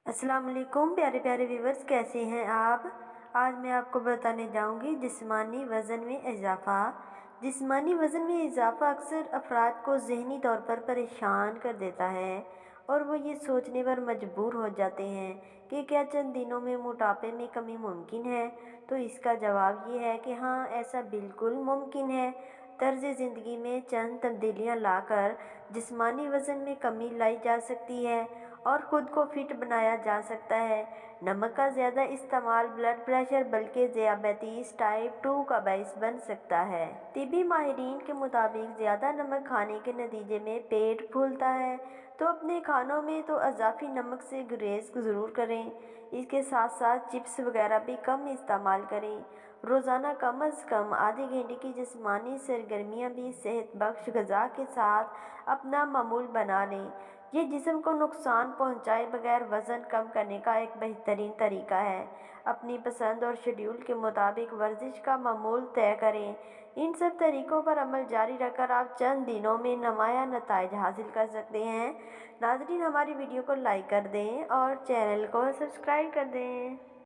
अस्सलाम वालेकुम प्यारे प्यारे व्यूवर्स, कैसे हैं आप। आज मैं आपको बताने जाऊंगी जिस्मानी वज़न में इजाफ़ा। जिस्मानी वज़न में इजाफ़ा अक्सर अफराद को ज़हनी तौर पर परेशान कर देता है और वो ये सोचने पर मजबूर हो जाते हैं कि क्या चंद दिनों में मोटापे में कमी मुमकिन है। तो इसका जवाब ये है कि हाँ, ऐसा बिल्कुल मुमकिन है। तर्ज ज़िंदगी में चंद तब्दीलियाँ लाकर जिस्मानी वज़न में कमी लाई जा सकती है और ख़ुद को फिट बनाया जा सकता है। नमक का ज़्यादा इस्तेमाल ब्लड प्रेशर बल्कि ज़ियाबतीस टाइप 2 का बाइस बन सकता है। तिबी माहिरीन के मुताबिक ज़्यादा नमक खाने के नतीजे में पेट फूलता है, तो अपने खानों में तो इजाफी नमक से गुरेज ज़रूर करें। इसके साथ साथ चिप्स वगैरह भी कम इस्तेमाल करें। रोज़ाना कम अज़ कम आधे घंटे की जिस्मानी सरगर्मियाँ भी सेहत बख्श ग़िज़ा के साथ अपना मामूल बना लें। ये जिस्म को नुकसान पहुंचाए बगैर वज़न कम करने का एक बेहतरीन तरीका है। अपनी पसंद और शेड्यूल के मुताबिक वर्जिश का मामूल तय करें। इन सब तरीक़ों पर अमल जारी रखकर आप चंद दिनों में नुमाया नताइज हासिल कर सकते हैं। नाज़रीन, हमारी वीडियो को लाइक कर दें और चैनल को सब्सक्राइब कर दें।